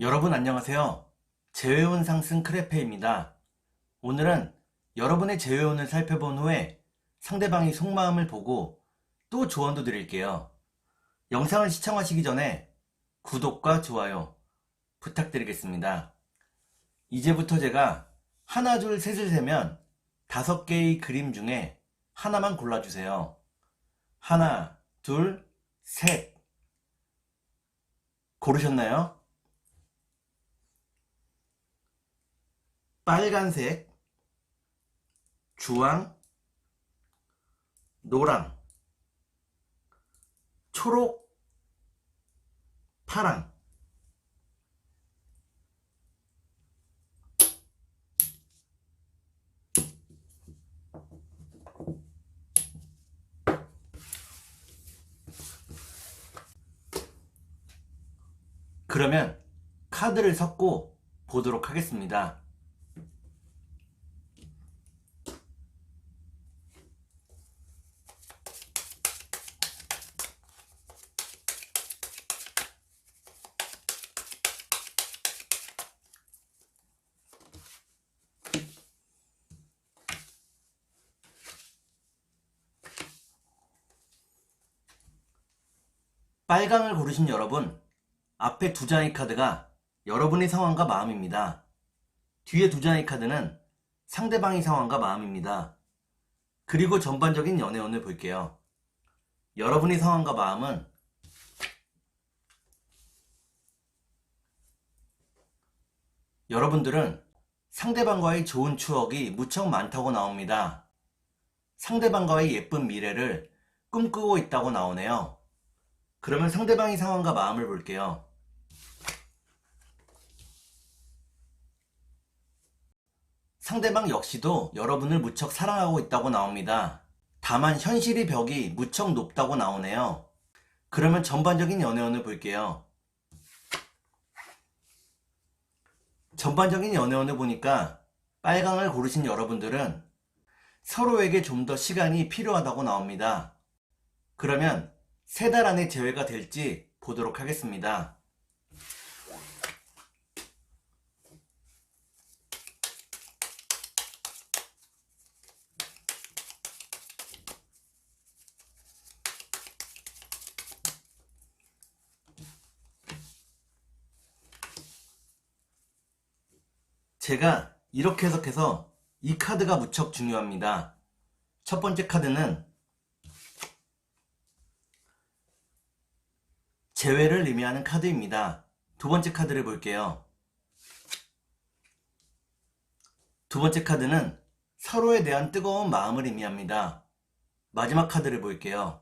여러분 안녕하세요. 재회운 상승 크레페입니다. 오늘은 여러분의 재회운을 살펴본 후에 상대방이 속마음을 보고 또 조언도 드릴게요. 영상을 시청하시기 전에 구독과 좋아요 부탁드리겠습니다. 이제부터 제가 하나, 둘, 셋을 세면 5개의 그림 중에 하나만 골라주세요. 하나, 둘, 셋. 고르셨나요? 빨간색, 주황, 노랑, 초록, 파랑. 그러면 카드를 섞고 보도록 하겠습니다. 빨강을 고르신 여러분, 앞에 2장의 카드가 여러분의 상황과 마음입니다. 뒤에 2장의 카드는 상대방의 상황과 마음입니다. 그리고 전반적인 연애운을 볼게요. 여러분의 상황과 마음은 여러분들은 상대방과의 좋은 추억이 무척 많다고 나옵니다. 상대방과의 예쁜 미래를 꿈꾸고 있다고 나오네요. 그러면 상대방의 상황과 마음을 볼게요. 상대방 역시도 여러분을 무척 사랑하고 있다고 나옵니다. 다만 현실의 벽이 무척 높다고 나오네요. 그러면 전반적인 연애운을 볼게요. 전반적인 연애운을 보니까 빨강을 고르신 여러분들은 서로에게 좀 더 시간이 필요하다고 나옵니다. 그러면 3달 안에 재회가 될지 보도록 하겠습니다. 제가 이렇게 해석해서 이 카드가 무척 중요합니다. 첫 번째 카드는 재회를 의미하는 카드입니다. 두 번째 카드를 볼게요. 두 번째 카드는 서로에 대한 뜨거운 마음을 의미합니다. 마지막 카드를 볼게요.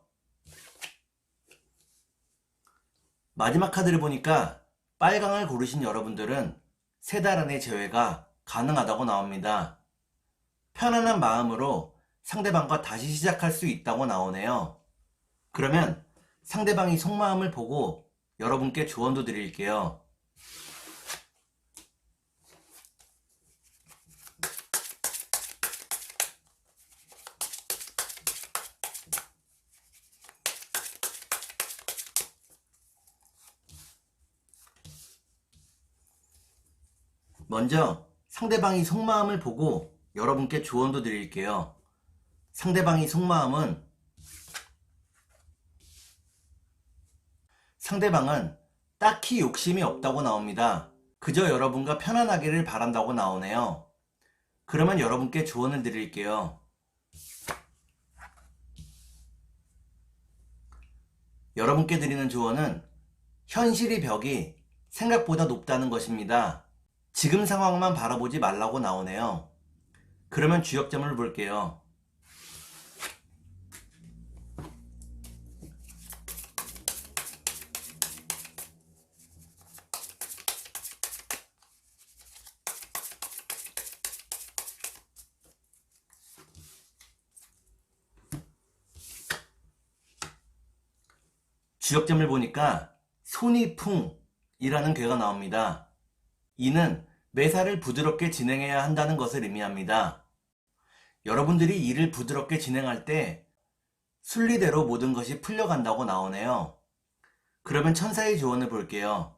마지막 카드를 보니까 빨강을 고르신 여러분들은 3달 안에 재회가 가능하다고 나옵니다. 편안한 마음으로 상대방과 다시 시작할 수 있다고 나오네요. 그러면 상대방이 속마음을 보고 여러분께 조언도 드릴게요. 먼저 상대방이 속마음을 보고 여러분께 조언도 드릴게요. 상대방이 속마음은 상대방은 딱히 욕심이 없다고 나옵니다. 그저 여러분과 편안하기를 바란다고 나오네요. 그러면 여러분께 조언을 드릴게요. 여러분께 드리는 조언은 현실의 벽이 생각보다 높다는 것입니다. 지금 상황만 바라보지 말라고 나오네요. 그러면 주역점을 볼게요. 주역점을 보니까 손이풍이라는 괴가 나옵니다. 이는 매사를 부드럽게 진행해야 한다는 것을 의미합니다. 여러분들이 일을 부드럽게 진행할 때 순리대로 모든 것이 풀려간다고 나오네요. 그러면 천사의 조언을 볼게요.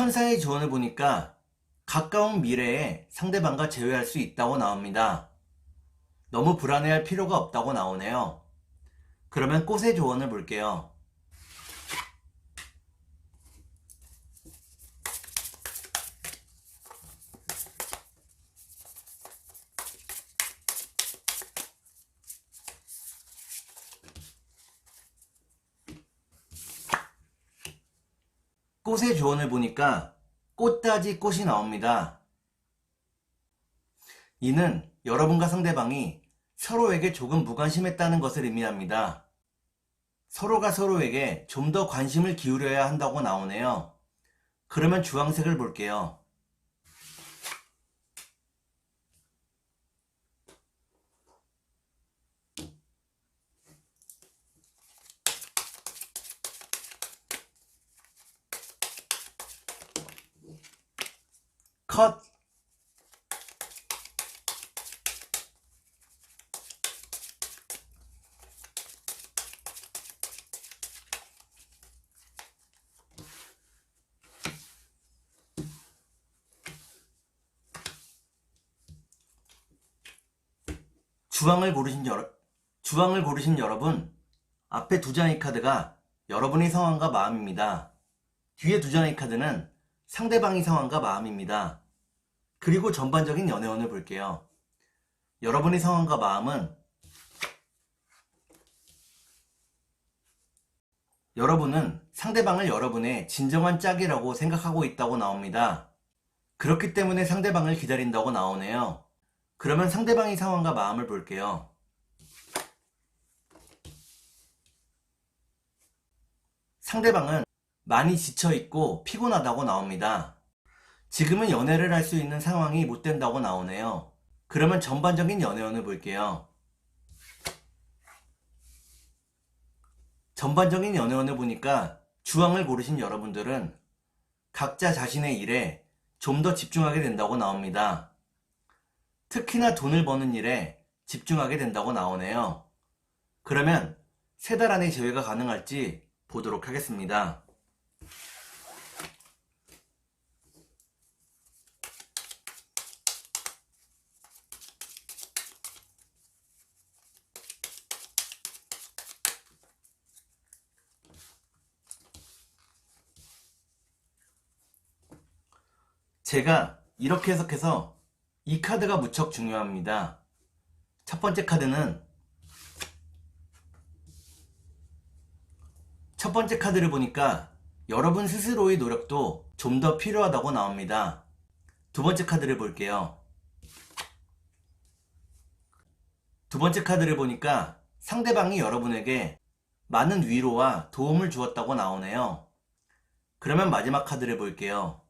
천사의 조언을 보니까 가까운 미래에 상대방과 재회할 수 있다고 나옵니다. 너무 불안해할 필요가 없다고 나오네요. 그러면 꽃의 조언을 볼게요. 꽃의 조언을 보니까 꽃다지 꽃이 나옵니다. 이는 여러분과 상대방이 서로에게 조금 무관심했다는 것을 의미합니다. 서로가 서로에게 좀 더 관심을 기울여야 한다고 나오네요. 그러면 주황색을 볼게요. 컷! 주황을 고르신 여러분, 앞에 두 장의 카드가 여러분의 상황과 마음입니다. 뒤에 두 장의 카드는 상대방의 상황과 마음입니다. 그리고 전반적인 연애운을 볼게요. 여러분의 상황과 마음은 여러분은 상대방을 여러분의 진정한 짝이라고 생각하고 있다고 나옵니다. 그렇기 때문에 상대방을 기다린다고 나오네요. 그러면 상대방의 상황과 마음을 볼게요. 상대방은 많이 지쳐있고 피곤하다고 나옵니다. 지금은 연애를 할 수 있는 상황이 못 된다고 나오네요. 그러면 전반적인 연애운을 볼게요. 전반적인 연애운을 보니까 주황을 고르신 여러분들은 각자 자신의 일에 좀 더 집중하게 된다고 나옵니다. 특히나 돈을 버는 일에 집중하게 된다고 나오네요. 그러면 3달 안에 재회가 가능할지 보도록 하겠습니다. 제가 이렇게 해석해서 이 카드가 무척 중요합니다. 첫 번째 카드를 보니까 여러분 스스로의 노력도 좀 더 필요하다고 나옵니다. 두 번째 카드를 볼게요. 두 번째 카드를 보니까 상대방이 여러분에게 많은 위로와 도움을 주었다고 나오네요. 그러면 마지막 카드를 볼게요.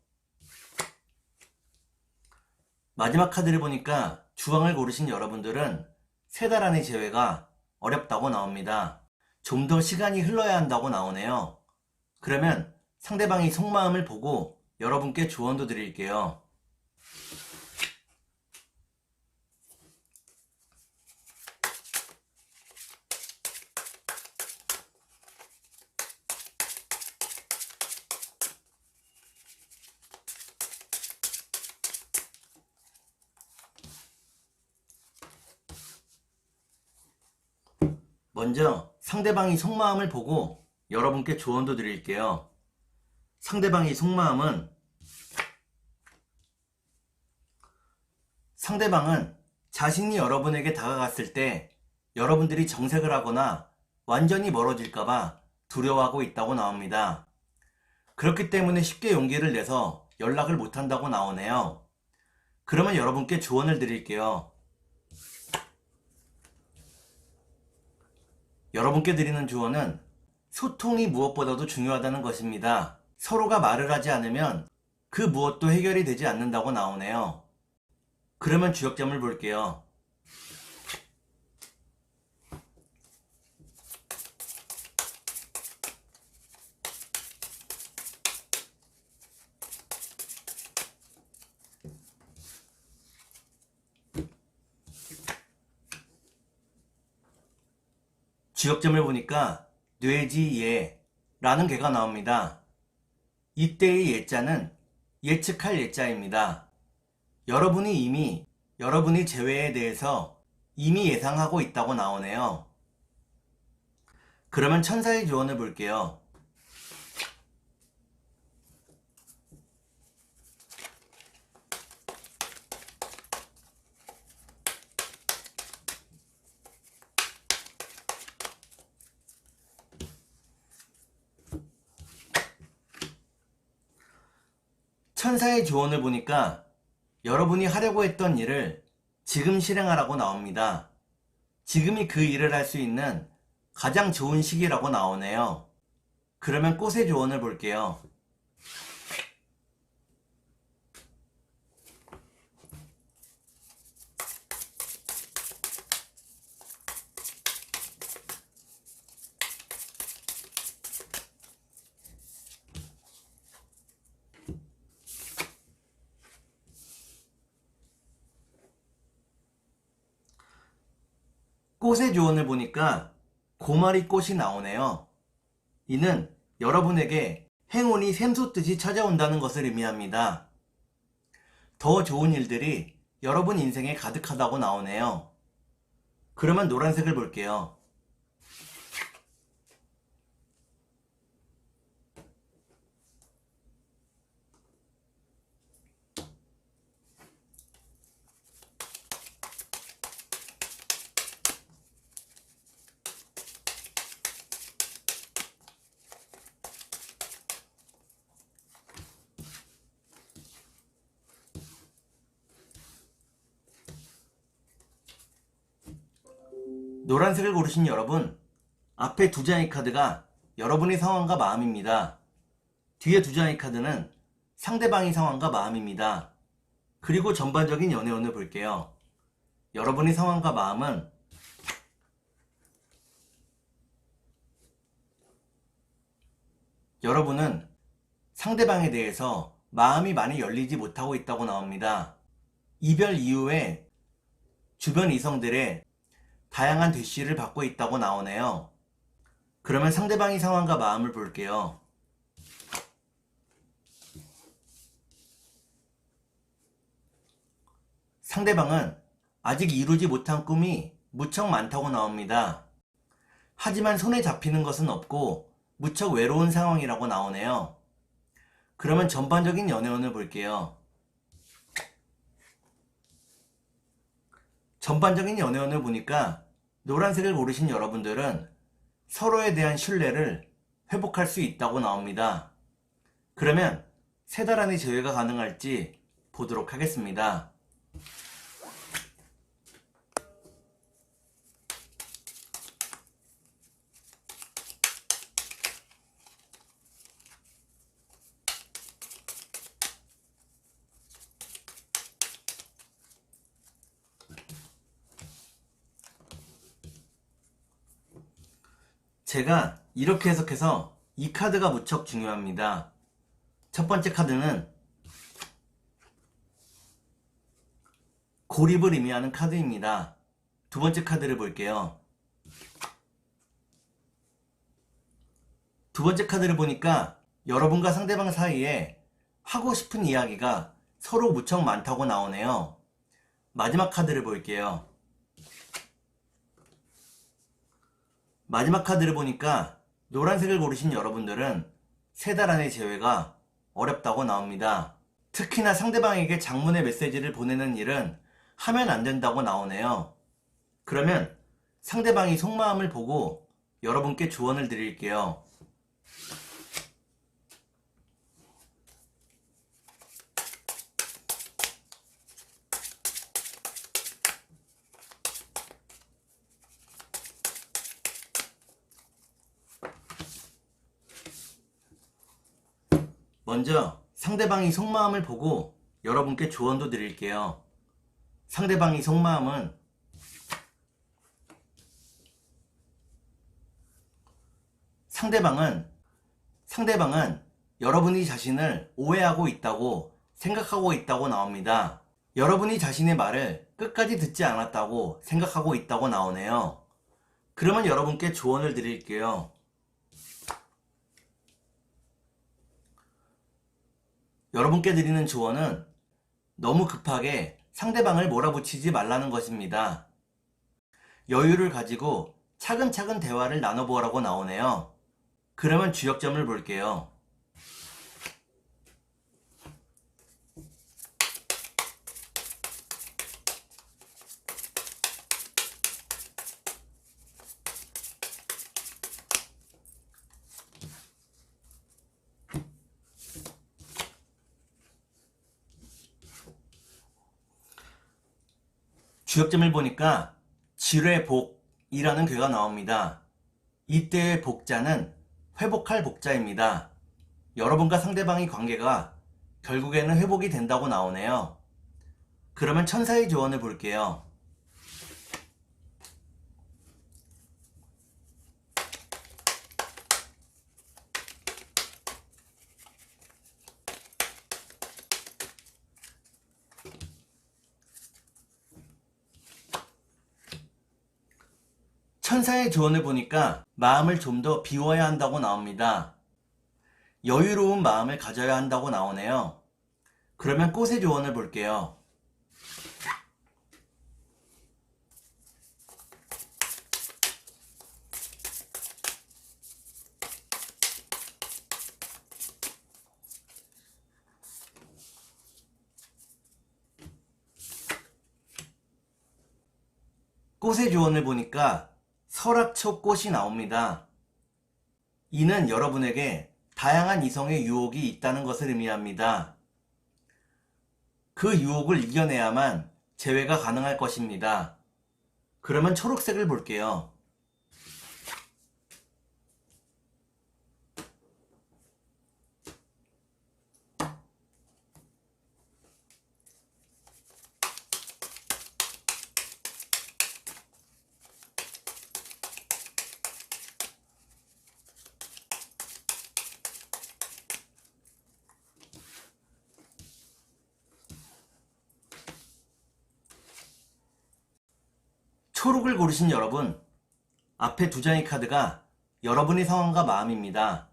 마지막 카드를 보니까 주황을 고르신 여러분들은 3달 안의 재회가 어렵다고 나옵니다. 좀 더 시간이 흘러야 한다고 나오네요. 그러면 상대방의 속마음을 보고 여러분께 조언도 드릴게요. 먼저 상대방의 속마음을 보고 여러분께 조언도 드릴게요. 상대방의 속마음은 상대방은 자신이 여러분에게 다가갔을 때 여러분들이 정색을 하거나 완전히 멀어질까봐 두려워하고 있다고 나옵니다. 그렇기 때문에 쉽게 용기를 내서 연락을 못한다고 나오네요. 그러면 여러분께 조언을 드릴게요. 여러분께 드리는 조언은 소통이 무엇보다도 중요하다는 것입니다. 서로가 말을 하지 않으면 그 무엇도 해결이 되지 않는다고 나오네요. 그러면 주역점을 볼게요. 주역점을 보니까 뇌지예 라는 개가 나옵니다. 이때의 예자는 예측할 예자입니다. 여러분이 이미 여러분의 재회에 대해서 이미 예상하고 있다고 나오네요. 그러면 천사의 조언을 볼게요. 천사의 조언을 보니까 여러분이 하려고 했던 일을 지금 실행하라고 나옵니다. 지금이 그 일을 할 수 있는 가장 좋은 시기라고 나오네요. 그러면 꽃의 조언을 볼게요. 꽃의 조언을 보니까 고마리 꽃이 나오네요. 이는 여러분에게 행운이 샘솟듯이 찾아온다는 것을 의미합니다. 더 좋은 일들이 여러분 인생에 가득하다고 나오네요. 그러면 노란색을 볼게요. 노란색을 고르신 여러분, 앞에 두 장의 카드가 여러분의 상황과 마음입니다. 뒤에 두 장의 카드는 상대방의 상황과 마음입니다. 그리고 전반적인 연애운을 볼게요. 여러분의 상황과 마음은 여러분은 상대방에 대해서 마음이 많이 열리지 못하고 있다고 나옵니다. 이별 이후에 주변 이성들의 다양한 대시를 받고 있다고 나오네요. 그러면 상대방의 상황과 마음을 볼게요. 상대방은 아직 이루지 못한 꿈이 무척 많다고 나옵니다. 하지만 손에 잡히는 것은 없고 무척 외로운 상황이라고 나오네요. 그러면 전반적인 연애운을 볼게요. 전반적인 연애운을 보니까 노란색을 고르신 여러분들은 서로에 대한 신뢰를 회복할 수 있다고 나옵니다. 그러면 세 달 안에 재회가 가능할지 보도록 하겠습니다. 제가 이렇게 해석해서 이 카드가 무척 중요합니다. 첫 번째 카드는 고립을 의미하는 카드입니다. 두 번째 카드를 볼게요. 두 번째 카드를 보니까 여러분과 상대방 사이에 하고 싶은 이야기가 서로 무척 많다고 나오네요. 마지막 카드를 볼게요. 마지막 카드를 보니까 노란색을 고르신 여러분들은 세 달 안의 재회가 어렵다고 나옵니다. 특히나 상대방에게 장문의 메시지를 보내는 일은 하면 안 된다고 나오네요. 그러면 상대방이 속마음을 보고 여러분께 조언을 드릴게요. 먼저 상대방이 속마음을 보고 여러분께 조언도 드릴게요. 상대방이 속마음은 상대방은 여러분이 자신을 오해하고 있다고 생각하고 있다고 나옵니다. 여러분이 자신의 말을 끝까지 듣지 않았다고 생각하고 있다고 나오네요. 그러면 여러분께 조언을 드릴게요. 여러분께 드리는 조언은 너무 급하게 상대방을 몰아붙이지 말라는 것입니다. 여유를 가지고 차근차근 대화를 나눠보라고 나오네요. 그러면 주역점을 볼게요. 주역점을 보니까 지뢰복이라는 괴가 나옵니다. 이때의 복자는 회복할 복자입니다. 여러분과 상대방의 관계가 결국에는 회복이 된다고 나오네요. 그러면 천사의 조언을 볼게요. 천사의 조언을 보니까 마음을 좀 더 비워야 한다고 나옵니다. 여유로운 마음을 가져야 한다고 나오네요. 그러면 꽃의 조언을 볼게요. 꽃의 조언을 보니까 설악초 꽃이 나옵니다. 이는 여러분에게 다양한 이성의 유혹이 있다는 것을 의미합니다. 그 유혹을 이겨내야만 재회가 가능할 것입니다. 그러면 초록색을 볼게요. 초록을 고르신 여러분, 앞에 두 장의 카드가 여러분의 상황과 마음입니다.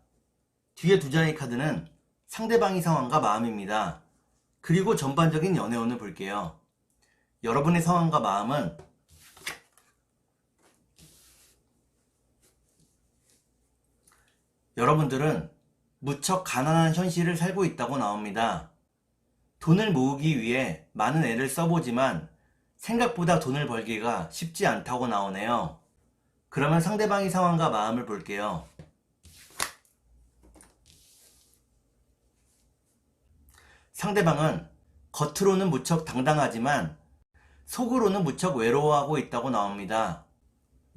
뒤에 두 장의 카드는 상대방의 상황과 마음입니다. 그리고 전반적인 연애운을 볼게요. 여러분의 상황과 마음은 여러분들은 무척 가난한 현실을 살고 있다고 나옵니다. 돈을 모으기 위해 많은 애를 써보지만 생각보다 돈을 벌기가 쉽지 않다고 나오네요. 그러면 상대방의 상황과 마음을 볼게요. 상대방은 겉으로는 무척 당당하지만 속으로는 무척 외로워하고 있다고 나옵니다.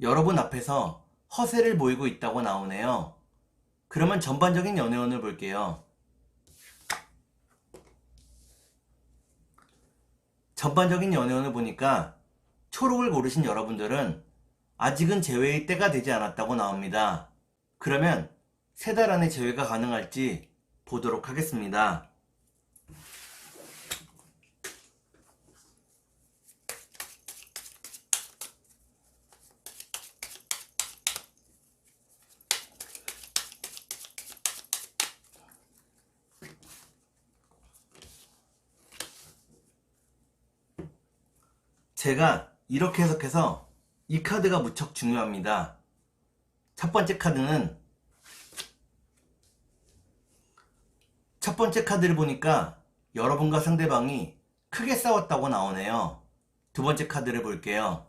여러분 앞에서 허세를 보이고 있다고 나오네요. 그러면 전반적인 연애운을 볼게요. 전반적인 연애운을 보니까 초록을 고르신 여러분들은 아직은 재회의 때가 되지 않았다고 나옵니다. 그러면 3달 안에 재회가 가능할지 보도록 하겠습니다. 제가 이렇게 해석해서 이 카드가 무척 중요합니다. 첫 번째 카드를 보니까 여러분과 상대방이 크게 싸웠다고 나오네요. 두 번째 카드를 볼게요.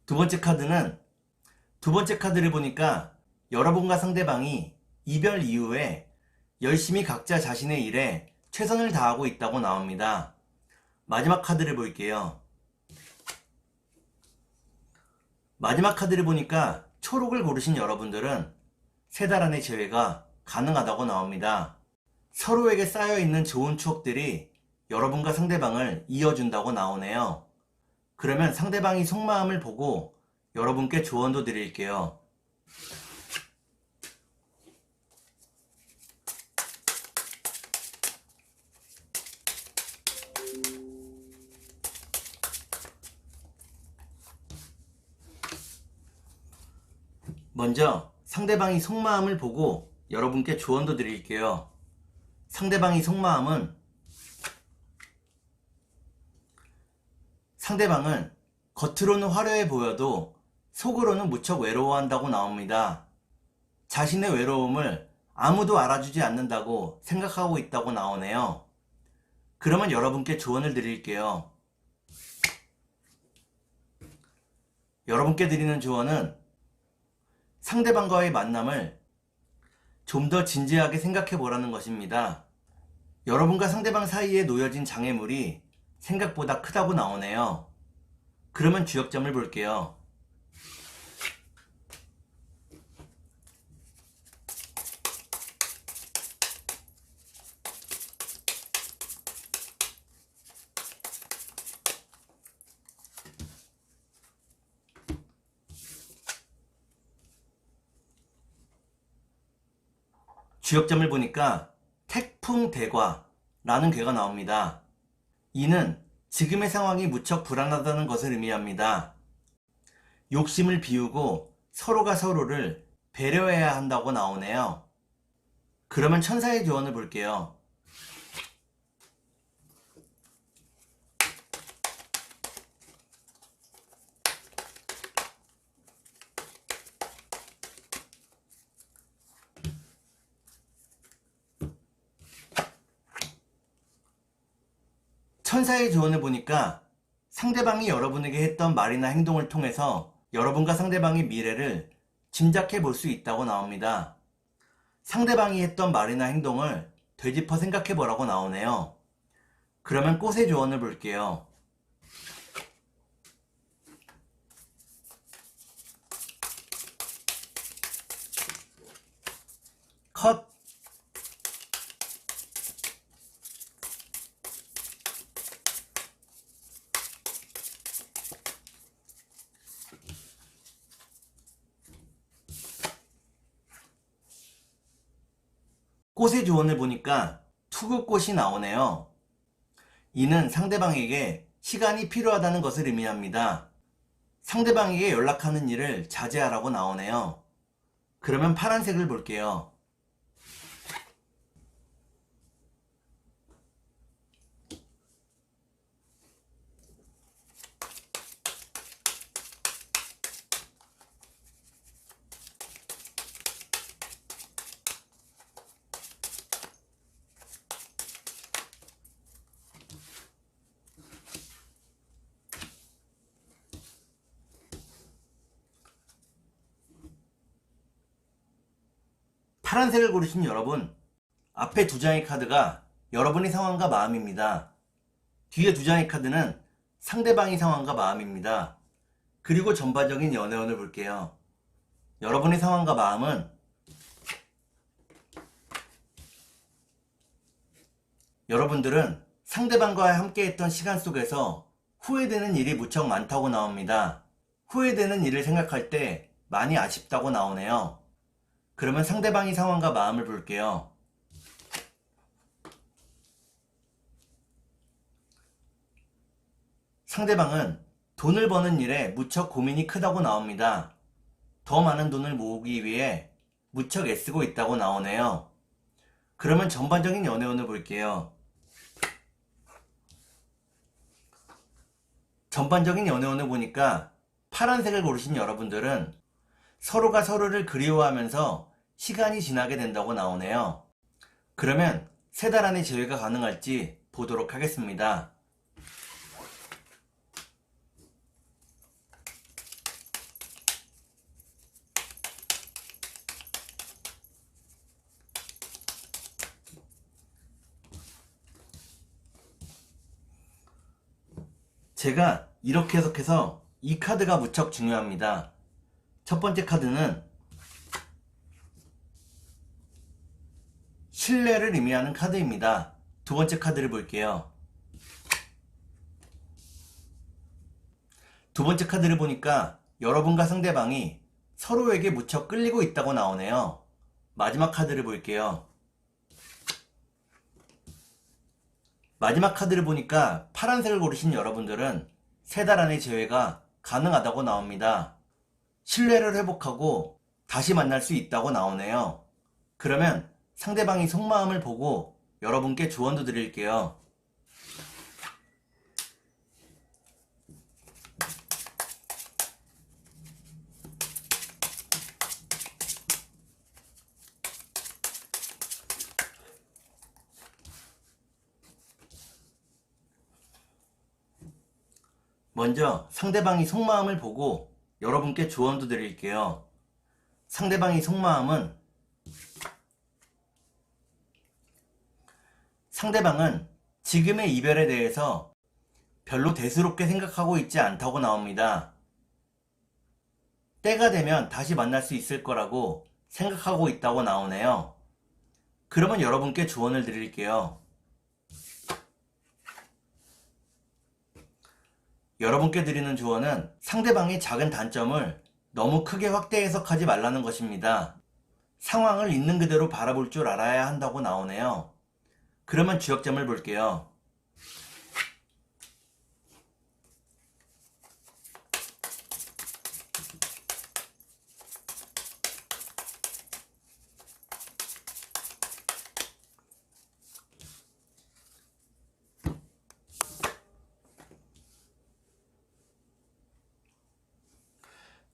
두 번째 카드를 보니까 여러분과 상대방이 이별 이후에 열심히 각자 자신의 일에 최선을 다하고 있다고 나옵니다. 마지막 카드를 볼게요. 마지막 카드를 보니까 초록을 고르신 여러분들은 3달 안에 재회가 가능하다고 나옵니다. 서로에게 쌓여있는 좋은 추억들이 여러분과 상대방을 이어준다고 나오네요. 그러면 상대방이 속마음을 보고 여러분께 조언도 드릴게요. 먼저 상대방이 속마음을 보고 여러분께 조언도 드릴게요. 상대방의 속마음은 상대방은 겉으로는 화려해 보여도 속으로는 무척 외로워한다고 나옵니다. 자신의 외로움을 아무도 알아주지 않는다고 생각하고 있다고 나오네요. 그러면 여러분께 조언을 드릴게요. 여러분께 드리는 조언은 상대방과의 만남을 좀 더 진지하게 생각해 보라는 것입니다. 여러분과 상대방 사이에 놓여진 장애물이 생각보다 크다고 나오네요. 그러면 주역점을 볼게요. 주역점을 보니까 태풍대과라는 괴가 나옵니다. 이는 지금의 상황이 무척 불안하다는 것을 의미합니다. 욕심을 비우고 서로가 서로를 배려해야 한다고 나오네요. 그러면 천사의 조언을 볼게요. 천사의 조언을 보니까 상대방이 여러분에게 했던 말이나 행동을 통해서 여러분과 상대방의 미래를 짐작해 볼 수 있다고 나옵니다. 상대방이 했던 말이나 행동을 되짚어 생각해 보라고 나오네요. 그러면 꽃의 조언을 볼게요. 컷! 꽃의 조언을 보니까 투구꽃이 나오네요. 이는 상대방에게 시간이 필요하다는 것을 의미합니다. 상대방에게 연락하는 일을 자제하라고 나오네요. 그러면 파란색을 볼게요. 파란색을 고르신 여러분, 앞에 두 장의 카드가 여러분의 상황과 마음입니다. 뒤에 두 장의 카드는 상대방의 상황과 마음입니다. 그리고 전반적인 연애운을 볼게요. 여러분의 상황과 마음은 여러분들은 상대방과 함께했던 시간 속에서 후회되는 일이 무척 많다고 나옵니다. 후회되는 일을 생각할 때 많이 아쉽다고 나오네요. 그러면 상대방의 상황과 마음을 볼게요. 상대방은 돈을 버는 일에 무척 고민이 크다고 나옵니다. 더 많은 돈을 모으기 위해 무척 애쓰고 있다고 나오네요. 그러면 전반적인 연애운을 볼게요. 전반적인 연애운을 보니까 파란색을 고르신 여러분들은 서로가 서로를 그리워하면서 시간이 지나게 된다고 나오네요. 그러면 3달 안에 재회가 가능할지 보도록 하겠습니다. 제가 이렇게 해석해서 이 카드가 무척 중요합니다. 첫 번째 카드는 신뢰를 의미하는 카드입니다. 두 번째 카드를 볼게요. 두 번째 카드를 보니까 여러분과 상대방이 서로에게 무척 끌리고 있다고 나오네요. 마지막 카드를 볼게요. 마지막 카드를 보니까 파란색을 고르신 여러분들은 3달 안에 재회가 가능하다고 나옵니다. 신뢰를 회복하고 다시 만날 수 있다고 나오네요. 그러면 상대방이 속마음을 보고 여러분께 조언도 드릴게요. 먼저 상대방이 속마음을 보고 여러분께 조언도 드릴게요. 상대방이 속마음은 상대방은 지금의 이별에 대해서 별로 대수롭게 생각하고 있지 않다고 나옵니다. 때가 되면 다시 만날 수 있을 거라고 생각하고 있다고 나오네요. 그러면 여러분께 조언을 드릴게요. 여러분께 드리는 조언은 상대방의 작은 단점을 너무 크게 확대 해석하지 말라는 것입니다. 상황을 있는 그대로 바라볼 줄 알아야 한다고 나오네요. 그러면 주역점을 볼게요.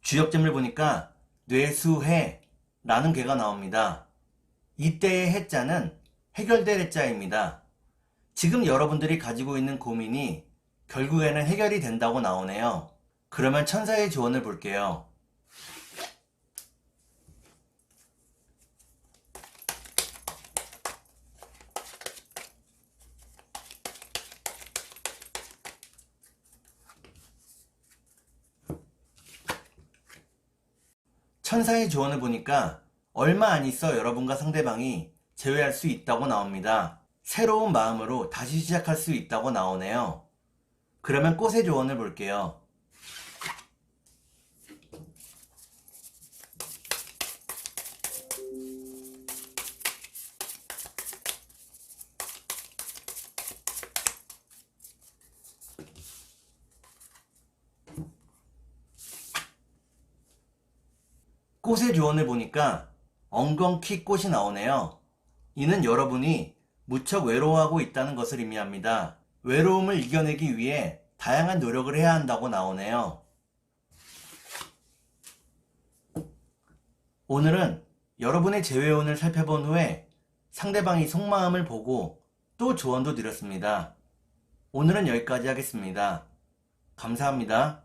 주역점을 보니까 뇌수해 라는 개가 나옵니다. 이때의 해자는 해결될 해자입니다. 지금 여러분들이 가지고 있는 고민이 결국에는 해결이 된다고 나오네요. 그러면 천사의 조언을 볼게요. 천사의 조언을 보니까 얼마 안 있어 여러분과 상대방이 재회할 수 있다고 나옵니다. 새로운 마음으로 다시 시작할 수 있다고 나오네요. 그러면 꽃의 조언을 볼게요. 꽃의 조언을 보니까 엉겅퀴 꽃이 나오네요. 이는 여러분이 무척 외로워하고 있다는 것을 의미합니다. 외로움을 이겨내기 위해 다양한 노력을 해야 한다고 나오네요. 오늘은 여러분의 재회운을 살펴본 후에 상대방이 속마음을 보고 또 조언도 드렸습니다. 오늘은 여기까지 하겠습니다. 감사합니다.